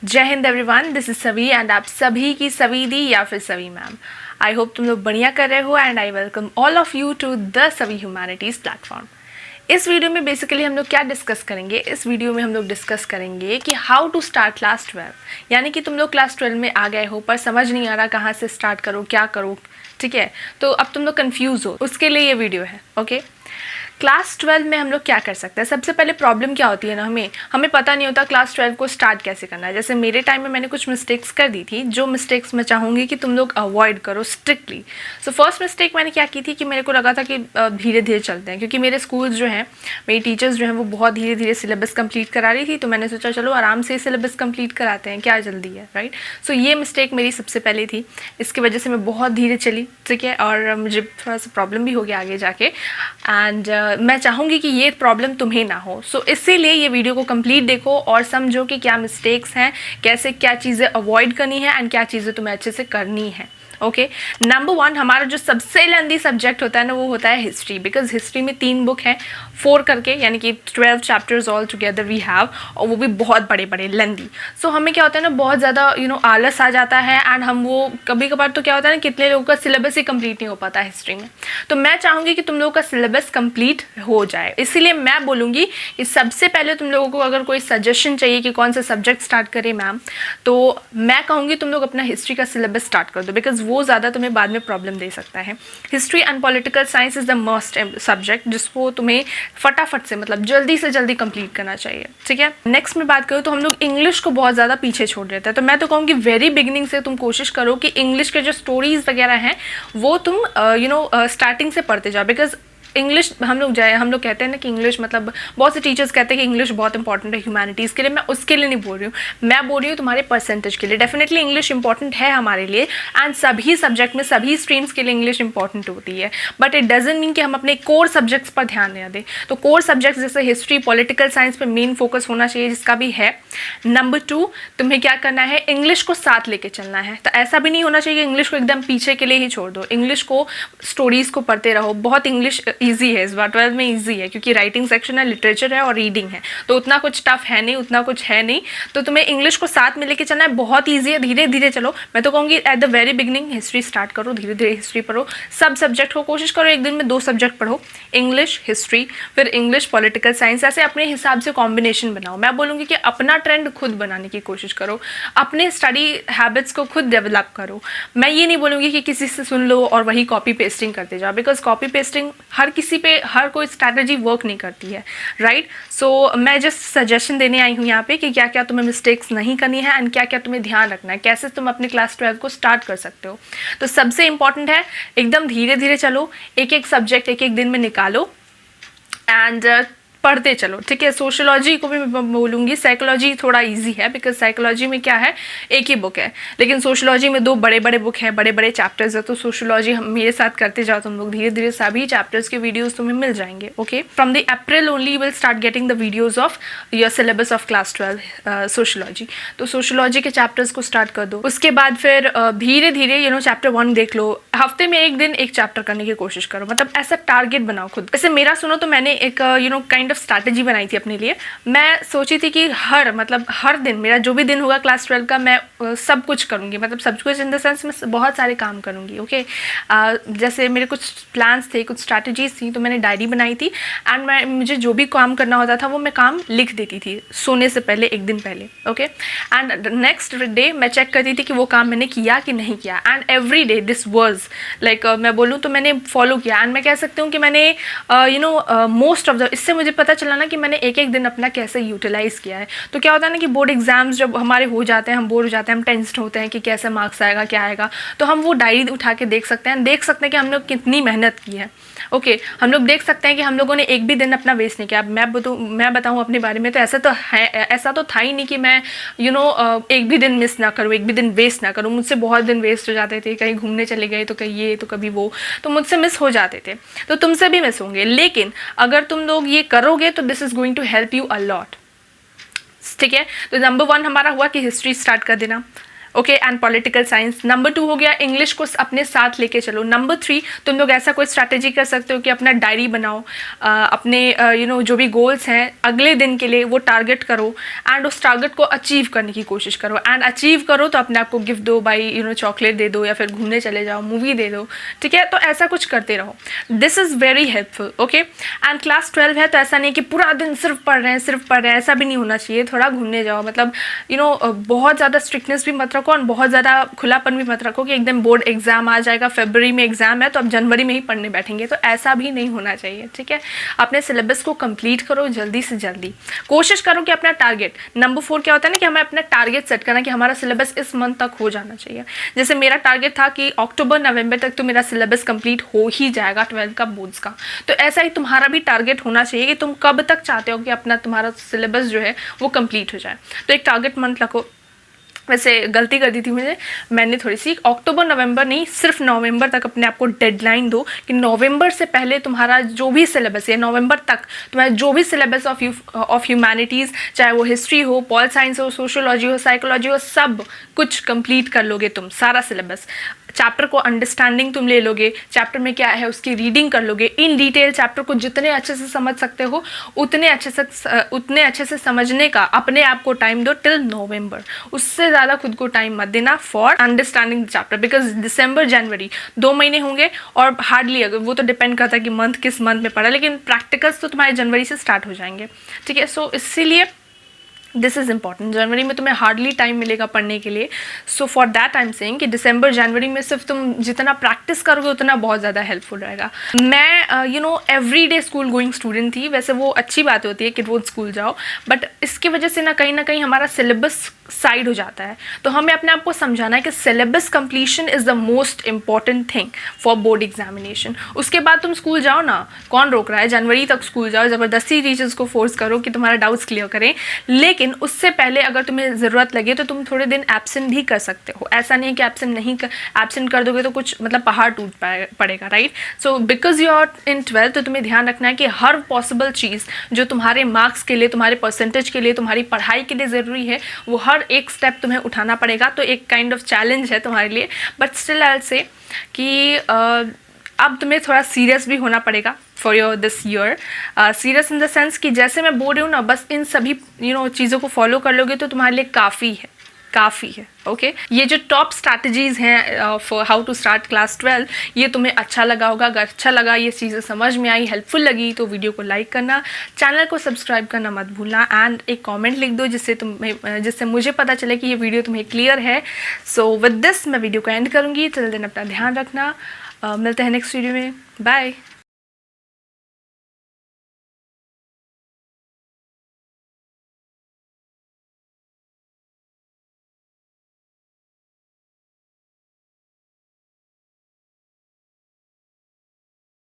जय हिंद everyone, this is Savi and आप सभी की सवी दी या फिर सवी मैम। आई होप तुम लोग बढ़िया कर रहे हो and I welcome all of you to the Savi humanities platform. इस वीडियो में बेसिकली हम लोग क्या डिस्कस करेंगे, इस वीडियो में हम लोग डिस्कस करेंगे कि हाउ टू स्टार्ट क्लास 12। यानी कि तुम लोग क्लास 12 में आ गए हो पर समझ नहीं आ रहा कहाँ से स्टार्ट करो, क्या करो, ठीक है। तो अब तुम लोग कंफ्यूज हो, उसके लिए ये वीडियो है। ओके, क्लास 12 में हम लोग क्या कर सकते हैं। सबसे पहले प्रॉब्लम क्या होती है ना, हमें पता नहीं होता क्लास 12 को स्टार्ट कैसे करना है। जैसे मेरे टाइम में मैंने कुछ मिस्टेक्स कर दी थी, जो मिस्टेक्स मैं चाहूँगी कि तुम लोग अवॉइड करो स्ट्रिक्टली। सो फर्स्ट मिस्टेक मैंने क्या की थी कि मेरे को लगा था कि धीरे धीरे चलते हैं, क्योंकि मेरे स्कूल्स जो हैं, मेरी टीचर्स जो हैं वो बहुत धीरे धीरे सिलेबस कंप्लीट करा रही थी। तो मैंने सोचा चलो आराम से सिलेबस कंप्लीट कराते हैं, क्या जल्दी है, राइट। सो ये मिस्टेक मेरी सबसे पहले थी, इसकी वजह से मैं बहुत धीरे चली, ठीक है, और मुझे थोड़ा सा प्रॉब्लम भी हो गया आगे जाके। एंड मैं चाहूँगी कि ये प्रॉब्लम तुम्हें ना हो। सो इसीलिए ये वीडियो को कंप्लीट देखो और समझो कि क्या मिस्टेक्स हैं, कैसे क्या चीज़ें अवॉइड करनी है एंड क्या चीज़ें तुम्हें अच्छे से करनी है। ओके, नंबर 1 हमारा जो सबसे लेंदी सब्जेक्ट होता है ना, वो होता है हिस्ट्री। बिकॉज हिस्ट्री में 3 बुक हैं, 4 करके, यानी कि 12 chapters all together we have, और वो भी बहुत बड़े बड़े लेंदी। सो हमें क्या होता है ना, बहुत ज़्यादा आलस आ जाता है एंड हम वो कभी कभार तो क्या होता है ना, कितने लोगों का सिलेबस ही कंप्लीट नहीं हो पाता हिस्ट्री में। तो मैं चाहूँगी कि तुम लोगों का सिलेबस कंप्लीट हो जाए, इसीलिए मैं बोलूँगी कि सबसे पहले तुम लोगों को अगर कोई सजेशन चाहिए कि कौन सा सब्जेक्ट स्टार्ट करें मैम, तो मैं कहूँगी तुम लोग अपना हिस्ट्री का सिलेबस स्टार्ट कर दो। बिकॉज वो ज़्यादा तुम्हें बाद में प्रॉब्लम दे सकता है। History and political science is the must subject जिसको तुम्हें फटाफट से, मतलब जल्दी से जल्दी कंप्लीट करना चाहिए, ठीक है। नेक्स्ट में बात करूँ तो हम लोग इंग्लिश को बहुत ज़्यादा पीछे छोड़ देते हैं। तो मैं तो कहूँगी वेरी बिगिनिंग से तुम कोशिश करो कि इंग्लिश के जो स्टोरीज़ वगैरह हैं वो तुम स्टार्टिंग से पढ़ते जाओ। बिकॉज इंग्लिश हम लोग कहते हैं ना कि इंग्लिश, मतलब बहुत से टीचर्स कहते हैं कि इंग्लिश बहुत इंपॉर्टेंट है ह्यूमैनिटीज़ के लिए। मैं उसके लिए नहीं बोल रही हूँ, मैं बोल रही हूँ तुम्हारे परसेंटेज के लिए। डेफिनेटली इंग्लिश इंपॉर्टेंट है हमारे लिए एंड सभी सब्जेक्ट में, सभी स्ट्रीम्स के लिए इंग्लिश इंपॉर्टेंट होती है। बट इट डजंट मीन कि हम अपने कोर सब्जेक्ट्स पर ध्यान ना दें। तो कोर सब्जेक्ट्स जैसे हिस्ट्री, पॉलिटिकल साइंस पर मेन फोकस होना चाहिए, जिसका भी है। नंबर 2, तुम्हें क्या करना है, इंग्लिश को साथ लेके चलना है। तो ऐसा भी नहीं होना चाहिए इंग्लिश को एकदम पीछे के लिए ही छोड़ दो। इंग्लिश को, स्टोरीज़ को पढ़ते रहो। बहुत इंग्लिश ईजी है इस बार, 12 में ईजी है, क्योंकि राइटिंग सेक्शन है, लिटरेचर है और रीडिंग है, तो उतना कुछ टफ है नहीं, उतना कुछ है नहीं। तो तुम्हें इंग्लिश को साथ में लेके चलना है, बहुत ईजी है, धीरे धीरे चलो। मैं तो कहूँगी at the very beginning history start करो, धीरे धीरे हिस्ट्री पढ़ो। सब सब्जेक्ट को कोशिश करो एक दिन में 2 सब्जेक्ट पढ़ो, इंग्लिश, हिस्ट्री, फिर इंग्लिश, पॉलिटिकल साइंस। ऐसे अपने हिसाब से कॉम्बिनेशन बनाओ। मैं बोलूँगी कि अपना ट्रेंड खुद बनाने की कोशिश करो, अपने स्टडी हैबिट्स को खुद डेवलप करो। मैं ये नहीं बोलूँगी कि किसी से सुन लो और वही कॉपी पेस्टिंग करते जाओ, बिकॉज कॉपी पेस्टिंग हर किसी पे, हर कोई स्ट्रैटेजी वर्क नहीं करती है, राइट। सो मैं जस्ट सजेशन देने आई हूँ यहाँ पे कि क्या क्या तुम्हें मिस्टेक्स नहीं करनी है एंड क्या क्या तुम्हें ध्यान रखना है, कैसे तुम अपने क्लास 12 को स्टार्ट कर सकते हो। तो सबसे इंपॉर्टेंट है एकदम धीरे धीरे चलो, एक एक सब्जेक्ट एक एक दिन में निकालो एंड पढ़ते चलो, ठीक है। सोशियोलॉजी को भी मैं बोलूँगी, साइकोलॉजी थोड़ा इजी है, बिकॉज साइकोलॉजी में क्या है, एक ही बुक है, लेकिन सोशियोलॉजी में 2 बड़े बड़े बुक हैं, बड़े बड़े चैप्टर्स है। तो सोशियोलॉजी हम मेरे साथ करते जाओ तुम लोग, धीरे धीरे सभी चैप्टर्स के वीडियोस तुम्हें मिल जाएंगे। Okay, from the April only you will start getting the videos of your syllabus of class 12 sociology. तो सोशियोलॉजी के चैप्टर्स को स्टार्ट कर दो। उसके बाद फिर धीरे धीरे चैप्टर 1 देख लो, हफ्ते में एक दिन एक चैप्टर करने की कोशिश करो, मतलब ऐसा टारगेट बनाओ खुद। जैसे मेरा सुनो तो मैंने एक काइंड स्ट्रैटेजी बनाई थी अपने लिए। मैं सोची थी कि हर दिन, मेरा जो भी दिन होगा क्लास 12 का, मैं सब कुछ करूँगी, मतलब सब कुछ इन द सेंस मैं बहुत सारे काम करूँगी। ओके, जैसे मेरे कुछ प्लान्स थे, कुछ स्ट्रैटेजीज थी, तो मैंने डायरी बनाई थी एंड मुझे जो भी काम करना होता था वो मैं काम लिख देती थी सोने से पहले, एक दिन पहले। ओके, एंड नेक्स्ट डे मैं चेक करती थी कि वो काम मैंने किया कि नहीं किया। And every day this was like, मैं बोलूँ तो मैंने फॉलो किया। एंड मैं कह सकती हूँ कि मैंने मोस्ट ऑफ द, इससे मुझे पता चला ना कि मैंने एक एक दिन अपना कैसे यूटिलाइज़ किया है। तो क्या होता है ना कि बोर्ड एग्जाम्स जब हमारे हो जाते हैं, हम बोर हो जाते हैं, हम टेंस्ड होते हैं कि कैसे मार्क्स आएगा, क्या आएगा, तो हम वो डायरी उठा के देख सकते हैं कि हम लोग कितनी मेहनत की है। ओके, हम लोग देख सकते हैं कि हम लोगों ने एक भी दिन अपना वेस्ट नहीं किया। अब मैं बताऊँ अपने बारे में, तो ऐसा तो था ही नहीं कि मैं एक भी दिन मिस ना करूँ, एक भी दिन वेस्ट ना करूँ। मुझसे बहुत दिन वेस्ट हो जाते थे, कहीं घूमने चले गए तो कहीं ये तो कभी वो, तो मुझसे मिस हो जाते थे, तो तुमसे भी मिस होंगे। लेकिन अगर तुम लोग ये करोगे तो this is going to help you a lot, ठीक है। तो नंबर 1 हमारा हुआ कि हिस्ट्री स्टार्ट कर देना। Okay, and political science. Number 2 हो गया इंग्लिश को अपने साथ लेके चलो। नंबर 3 तुम लोग ऐसा कोई स्ट्रैटेजी कर सकते हो कि अपना डायरी बनाओ, अपने जो भी गोल्स हैं अगले दिन के लिए वो टारगेट करो एंड उस टारगेट को अचीव करने की कोशिश करो। एंड अचीव करो तो अपने आप को गिफ्ट दो, बाई चॉकलेट दे दो या फिर घूमने चले जाओ, मूवी दे दो, ठीक है। तो ऐसा कुछ करते रहो, this is very helpful. Okay, and class 12 है तो ऐसा नहीं कि पूरा दिन सिर्फ पढ़ रहे हैं, ऐसा भी नहीं होना चाहिए। थोड़ा घूमने जाओ, मतलब बहुत ज़्यादा स्ट्रिक्टनेस भी मत रखो और बहुत ज़्यादा खुलापन भी मत रखो कि एकदम बोर्ड एग्जाम आ जाएगा, फरवरी में एग्जाम है तो अब जनवरी में ही पढ़ने बैठेंगे, तो ऐसा भी नहीं होना चाहिए, ठीक है। अपने सिलेबस को कंप्लीट करो जल्दी से जल्दी, कोशिश करो कि अपना टारगेट, नंबर 4 क्या होता है ना कि हमें अपना टारगेट सेट करना कि हमारा सिलेबस इस मंथ तक हो जाना चाहिए। जैसे मेरा टारगेट था कि अक्टूबर नवंबर तक तो मेरा सिलेबस कंप्लीट हो ही जाएगा 12 का बोर्ड्स का, तो ऐसा ही तुम्हारा भी टारगेट होना चाहिए कि तुम कब तक चाहते हो कि अपना तुम्हारा सिलेबस जो है वो कंप्लीट हो जाए। तो एक टारगेट मंथ रखो। वैसे गलती कर दी थी मैंने थोड़ी सी, अक्टूबर नवंबर नहीं, सिर्फ नवंबर तक अपने आप को डेडलाइन दो कि नवंबर से पहले तुम्हारा जो भी सिलेबस है, नवंबर तक तुम्हारा जो भी सिलेबस ऑफ ह्यूमैनिटीज़, चाहे वो हिस्ट्री हो, पॉल साइंस हो, सोशियोलॉजी हो, साइकोलॉजी हो, सब कुछ कंप्लीट कर लोगे तुम, सारा सिलेबस। चैप्टर को अंडरस्टैंडिंग तुम ले लोगे, चैप्टर में क्या है उसकी रीडिंग कर लोगे इन डिटेल। चैप्टर को जितने अच्छे से समझ सकते हो उतने अच्छे से समझने का अपने आप को टाइम दो टिल नवंबर। उससे ज़्यादा खुद को टाइम मत देना for understanding the chapter, because दिसंबर जनवरी 2 महीने होंगे और हार्डली, अगर वो तो डिपेंड करता है कि मंथ किस मंथ में पढ़ा, लेकिन प्रैक्टिकल्स तो तुम्हारे जनवरी से स्टार्ट हो जाएंगे, ठीक है। सो इसीलिए दिस इज़ इंपॉर्टेंट, जनवरी में तुम्हें हार्डली टाइम मिलेगा पढ़ने के लिए। So for that I am saying कि दिसंबर जनवरी में सिर्फ तुम जितना प्रैक्टिस करोगे उतना बहुत ज़्यादा हेल्पफुल रहेगा। मैं every day school going student थी, वैसे वो अच्छी बात होती है कि रोज़ स्कूल जाओ, बट इसकी वजह से ना कहीं हमारा सिलेबस साइड हो जाता है। तो हमें अपने आप को समझाना है कि syllabus completion is the most important thing for board examination. उसके बाद तुम स्कूल जाओ ना, कौन रोक रहा है, जनवरी तक स्कूल जाओ, ज़बरदस्ती टीचर्स को फोर्स करो कि तुम्हारा डाउट्स क्लियर करें, लेकिन उससे पहले अगर तुम्हें ज़रूरत लगे तो तुम थोड़े दिन एब्सेंट भी कर सकते हो। ऐसा नहीं कि एब्सेंट कर दोगे तो कुछ मतलब पहाड़ टूट पड़ेगा, right. So because you are in 12 तो तुम्हें ध्यान रखना है कि हर पॉसिबल चीज़ जो तुम्हारे मार्क्स के लिए, तुम्हारे परसेंटेज के लिए, तुम्हारी पढ़ाई के लिए ज़रूरी है, वो हर एक स्टेप तुम्हें उठाना पड़ेगा। तो एक काइंड ऑफ चैलेंज है तुम्हारे लिए, but still I will say कि अब तुम्हें थोड़ा सीरियस भी होना पड़ेगा for your this year. Serious in the sense कि जैसे मैं बोल रही हूँ ना, बस इन सभी चीज़ों को फॉलो कर लोगे तो तुम्हारे लिए काफ़ी है। ओके, ये जो टॉप स्ट्रैटेजीज़ हैं for how to start class 12, ये तुम्हें अच्छा लगा होगा। अगर अच्छा लगा, ये चीज़ें समझ में आई, हेल्पफुल लगी, तो वीडियो को लाइक करना, चैनल को सब्सक्राइब करना मत भूलना एंड एक कमेंट लिख दो जिससे मुझे पता चले कि ये वीडियो तुम्हें क्लियर है। सो विद दिस मैं वीडियो को एंड करूँगी। टिल देन अपना ध्यान रखना, मिलते हैं नेक्स्ट वीडियो में, बाय।